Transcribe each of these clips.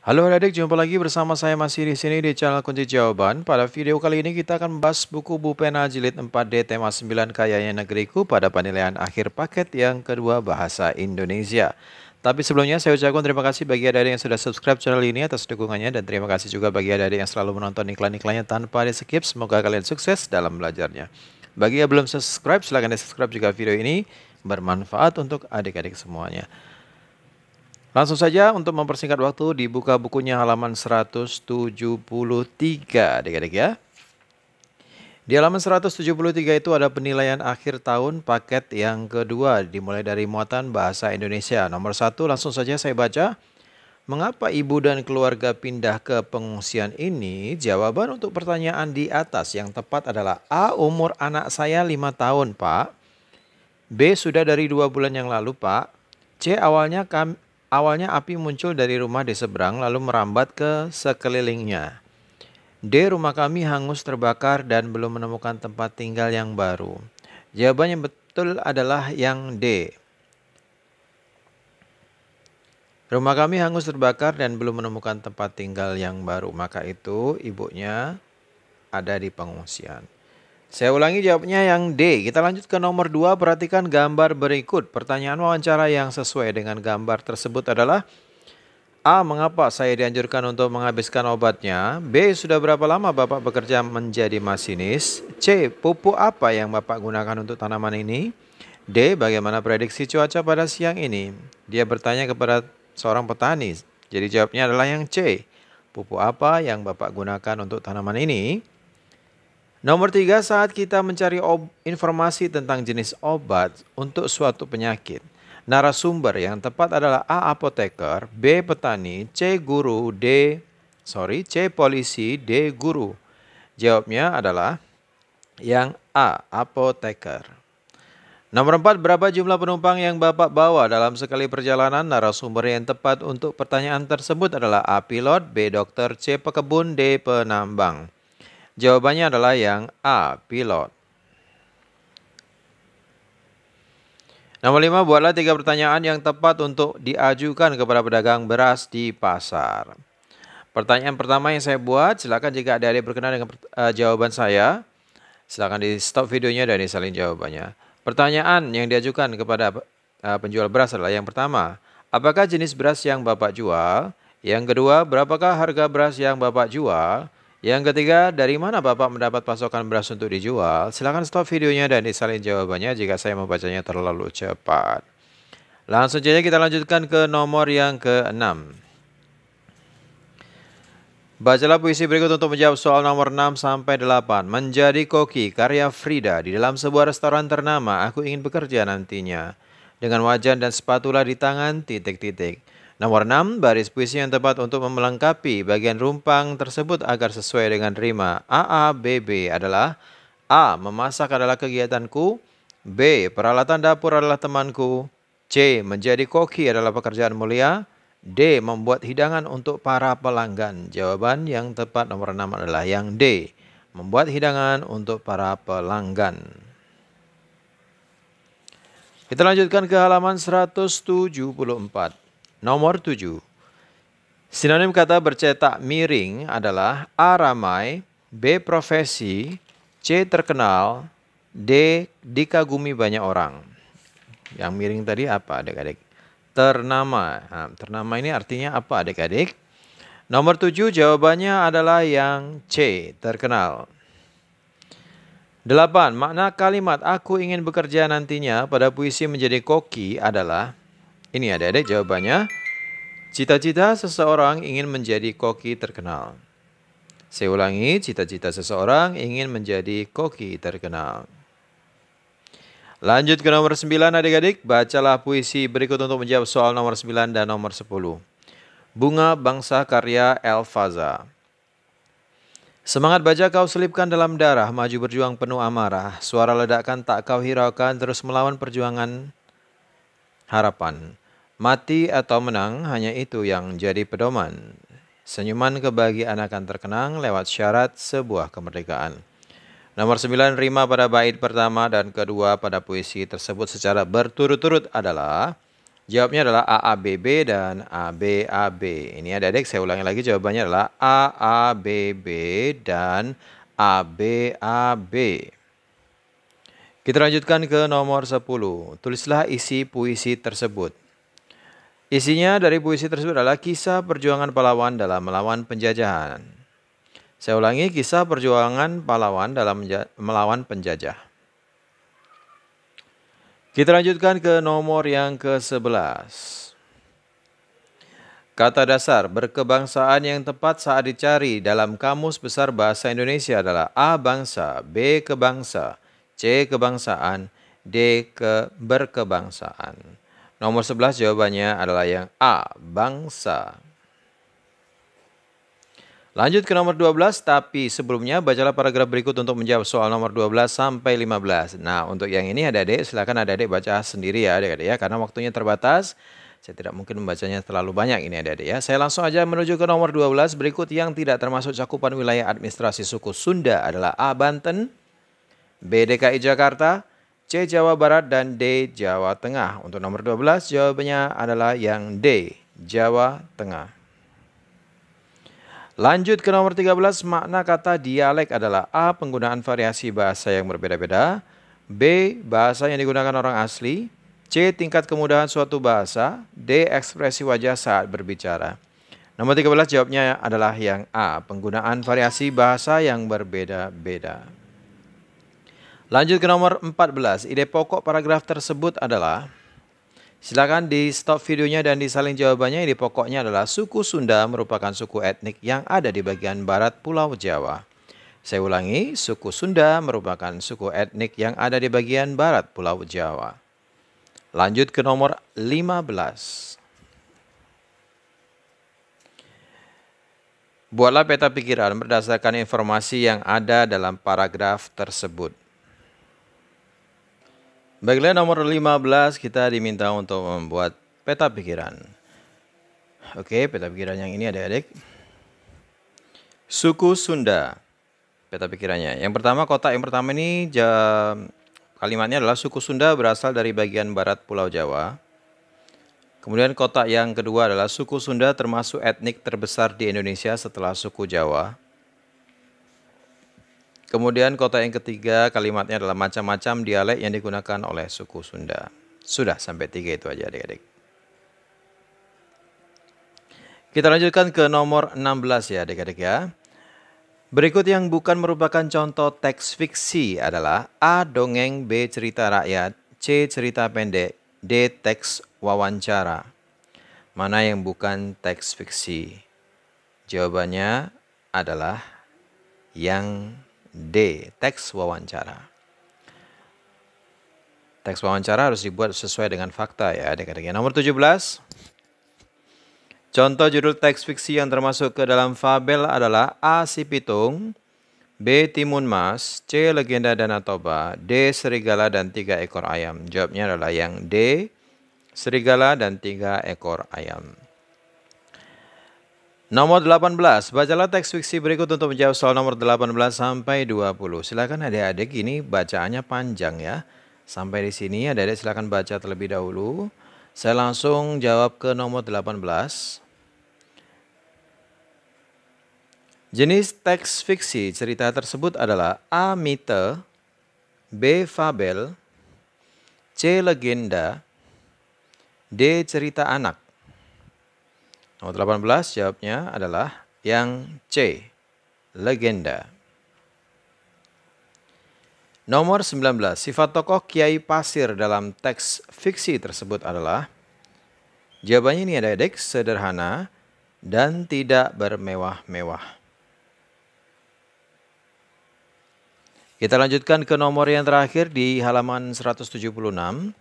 Halo adik, jumpa lagi bersama saya masih di sini di channel Kunci Jawaban. Pada video kali ini kita akan membahas buku Bu Pena Jilid 4D tema 9 Kayanya Negeriku pada penilaian akhir paket yang kedua bahasa Indonesia. Tapi sebelumnya saya ucapkan terima kasih bagi adik-adik yang sudah subscribe channel ini atas dukungannya, dan terima kasih juga bagi adik-adik yang selalu menonton iklan-iklannya tanpa di skip. Semoga kalian sukses dalam belajarnya. Bagi yang belum subscribe, silahkan di subscribe jika video ini bermanfaat untuk adik-adik semuanya. Langsung saja untuk mempersingkat waktu, dibuka bukunya halaman 173 adik-adik ya. Di halaman 173 itu ada penilaian akhir tahun paket yang kedua, dimulai dari muatan bahasa Indonesia. Nomor 1 langsung saja saya baca. Mengapa ibu dan keluarga pindah ke pengungsian ini? Jawaban untuk pertanyaan di atas yang tepat adalah A. Umur anak saya 5 tahun Pak. B. Sudah dari 2 bulan yang lalu Pak. C. Awalnya api muncul dari rumah di seberang lalu merambat ke sekelilingnya. D. Rumah kami hangus terbakar dan belum menemukan tempat tinggal yang baru. Jawaban yang betul adalah yang D. Rumah kami hangus terbakar dan belum menemukan tempat tinggal yang baru. Maka itu ibunya ada di pengungsian. Saya ulangi jawabnya yang D. Kita lanjut ke nomor 2. Perhatikan gambar berikut. Pertanyaan wawancara yang sesuai dengan gambar tersebut adalah A. Mengapa saya dianjurkan untuk menghabiskan obatnya? B. Sudah berapa lama Bapak bekerja menjadi masinis? C. Pupuk apa yang Bapak gunakan untuk tanaman ini? D. Bagaimana prediksi cuaca pada siang ini? Dia bertanya kepada seorang petani. Jadi jawabnya adalah yang C. Pupuk apa yang Bapak gunakan untuk tanaman ini? Nomor 3, saat kita mencari informasi tentang jenis obat untuk suatu penyakit, narasumber yang tepat adalah A. Apoteker, B. Petani, C. Polisi, D. Guru. Jawabnya adalah yang A. Apoteker. Nomor 4, berapa jumlah penumpang yang Bapak bawa dalam sekali perjalanan? Narasumber yang tepat untuk pertanyaan tersebut adalah A. Pilot, B. Dokter, C. Pekebun, D. Penambang. Jawabannya adalah yang A. Pilot. Nomor 5, buatlah 3 pertanyaan yang tepat untuk diajukan kepada pedagang beras di pasar. Pertanyaan pertama yang saya buat, silakan jika adik-adik berkenan dengan jawaban saya, silakan di stop videonya dan disalin jawabannya. Pertanyaan yang diajukan kepada penjual beras adalah yang pertama, apakah jenis beras yang Bapak jual? Yang kedua, berapakah harga beras yang Bapak jual? Yang ketiga, dari mana Bapak mendapat pasokan beras untuk dijual? Silakan stop videonya dan disalin jawabannya jika saya membacanya terlalu cepat. Langsung saja kita lanjutkan ke nomor yang ke-6. Bacalah puisi berikut untuk menjawab soal nomor 6 sampai 8. Menjadi koki, karya Frida. Di dalam sebuah restoran ternama, aku ingin bekerja nantinya. Dengan wajan dan spatula di tangan, titik-titik. Nomor 6, baris puisi yang tepat untuk melengkapi bagian rumpang tersebut agar sesuai dengan rima. AABB adalah A. Memasak adalah kegiatanku. B. Peralatan dapur adalah temanku. C. Menjadi koki adalah pekerjaan mulia. D. Membuat hidangan untuk para pelanggan. Jawaban yang tepat nomor 6 adalah yang D. Membuat hidangan untuk para pelanggan. Kita lanjutkan ke halaman 174. Nomor 7. Sinonim kata bercetak miring adalah A. Ramai, B. Profesi, C. Terkenal, D. Dikagumi banyak orang. Yang miring tadi apa adik-adik? Ternama. Nah, ternama ini artinya apa adik-adik? Nomor 7 jawabannya adalah yang C. Terkenal. 8. Makna kalimat aku ingin bekerja nantinya pada puisi menjadi koki adalah, ini adik-adik jawabannya, cita-cita seseorang ingin menjadi koki terkenal. Saya ulangi, cita-cita seseorang ingin menjadi koki terkenal. Lanjut ke nomor 9 adik-adik, bacalah puisi berikut untuk menjawab soal nomor 9 dan nomor 10. Bunga Bangsa karya Elfaza. Semangat baja kau selipkan dalam darah, maju berjuang penuh amarah. Suara ledakan tak kau hiraukan, terus melawan perjuangan harapan. Mati atau menang, hanya itu yang jadi pedoman. Senyuman kebahagiaan akan terkenang lewat syarat sebuah kemerdekaan. Nomor 9, rima pada bait pertama dan kedua pada puisi tersebut secara berturut-turut adalah Jawabnya adalah AABB dan ABAB. Ini adik-adik saya ulangi lagi, jawabannya adalah AABB dan ABAB. Kita lanjutkan ke nomor 10. Tulislah isi puisi tersebut. Isinya dari puisi tersebut adalah kisah perjuangan pahlawan dalam melawan penjajahan. Saya ulangi, kisah perjuangan pahlawan dalam melawan penjajah. Kita lanjutkan ke nomor yang ke-11. Kata dasar berkebangsaan yang tepat saat dicari dalam Kamus Besar Bahasa Indonesia adalah A. Bangsa, B. Kebangsa, C. Kebangsaan, D. Berkebangsaan. Nomor 11 jawabannya adalah yang A. Bangsa. Lanjut ke nomor 12, tapi sebelumnya bacalah paragraf berikut untuk menjawab soal nomor 12 sampai 15. Nah, untuk yang ini adik-adik, silakan adik-adik baca sendiri ya adik-adik ya, karena waktunya terbatas. Saya tidak mungkin membacanya terlalu banyak ini adik-adik ya. Saya langsung aja menuju ke nomor 12 berikut yang tidak termasuk cakupan wilayah administrasi suku Sunda adalah A. Banten, B. DKI Jakarta, C. Jawa Barat, dan D. Jawa Tengah. Untuk nomor 12 jawabannya adalah yang D. Jawa Tengah. Lanjut ke nomor 13, makna kata dialek adalah A. Penggunaan variasi bahasa yang berbeda-beda, B. Bahasa yang digunakan orang asli, C. Tingkat kemudahan suatu bahasa, D. Ekspresi wajah saat berbicara. Nomor 13 jawabnya adalah yang A. Penggunaan variasi bahasa yang berbeda-beda. Lanjut ke nomor 14, ide pokok paragraf tersebut adalah, silakan di stop videonya dan disalin jawabannya. Ide pokoknya adalah suku Sunda merupakan suku etnik yang ada di bagian barat Pulau Jawa. Saya ulangi, suku Sunda merupakan suku etnik yang ada di bagian barat Pulau Jawa. Lanjut ke nomor 15. Buatlah peta pikiran berdasarkan informasi yang ada dalam paragraf tersebut. Baiklah, nomor 15 kita diminta untuk membuat peta pikiran. Oke, peta pikiran yang ini adik-adik. Suku Sunda. Peta pikirannya. Yang pertama, kotak yang pertama ini kalimatnya adalah suku Sunda berasal dari bagian barat Pulau Jawa. Kemudian kotak yang kedua adalah suku Sunda termasuk etnik terbesar di Indonesia setelah suku Jawa. Kemudian kotak yang ketiga kalimatnya adalah macam-macam dialek yang digunakan oleh suku Sunda. Sudah sampai 3 itu aja adik-adik. Kita lanjutkan ke nomor 16 ya adik-adik ya. Berikut yang bukan merupakan contoh teks fiksi adalah A. Dongeng, B. Cerita rakyat, C. Cerita pendek, D. Teks wawancara. Mana yang bukan teks fiksi? Jawabannya adalah yang D. Teks wawancara. Teks wawancara harus dibuat sesuai dengan fakta ya adik-adik. Nomor 17. Contoh judul teks fiksi yang termasuk ke dalam fabel adalah A. Si Pitung, B. Timun Mas, C. Legenda Danau Toba, D. Serigala dan 3 ekor ayam. Jawabnya adalah yang D. Serigala dan 3 ekor ayam. Nomor 18, bacalah teks fiksi berikut untuk menjawab soal nomor 18 sampai 20. Silakan adik-adik, ini bacaannya panjang ya. Sampai di sini adik-adik silakan baca terlebih dahulu. Saya langsung jawab ke nomor 18. Jenis teks fiksi cerita tersebut adalah A. Mite, B. Fabel, C. Legenda, D. Cerita anak. Nomor 18 jawabnya adalah yang C. Legenda. Nomor 19, sifat tokoh Kiai Pasir dalam teks fiksi tersebut adalah, jawabannya ini adik-adik, sederhana dan tidak bermewah-mewah. Kita lanjutkan ke nomor yang terakhir di halaman 176.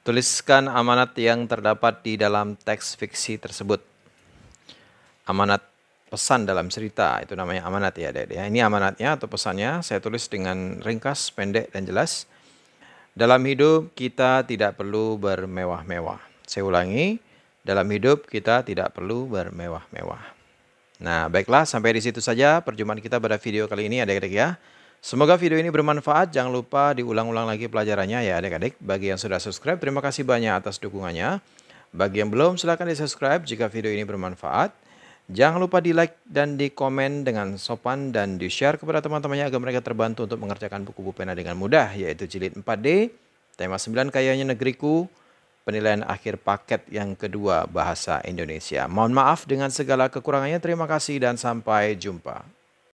Tuliskan amanat yang terdapat di dalam teks fiksi tersebut. Amanat pesan dalam cerita, itu namanya amanat ya adik-adik. Ini amanatnya atau pesannya saya tulis dengan ringkas, pendek, dan jelas. Dalam hidup kita tidak perlu bermewah-mewah. Saya ulangi, dalam hidup kita tidak perlu bermewah-mewah. Nah, baiklah, sampai di situ saja perjumpaan kita pada video kali ini adik-adik ya. Semoga video ini bermanfaat. Jangan lupa diulang-ulang lagi pelajarannya ya adik-adik. Bagi yang sudah subscribe, terima kasih banyak atas dukungannya. Bagi yang belum, silahkan di-subscribe jika video ini bermanfaat. Jangan lupa di-like dan di-komen dengan sopan dan di-share kepada teman-temannya agar mereka terbantu untuk mengerjakan buku pena dengan mudah, yaitu jilid 4D, tema 9 Kayanya Negeriku, penilaian akhir paket yang kedua Bahasa Indonesia. Mohon maaf dengan segala kekurangannya. Terima kasih dan sampai jumpa.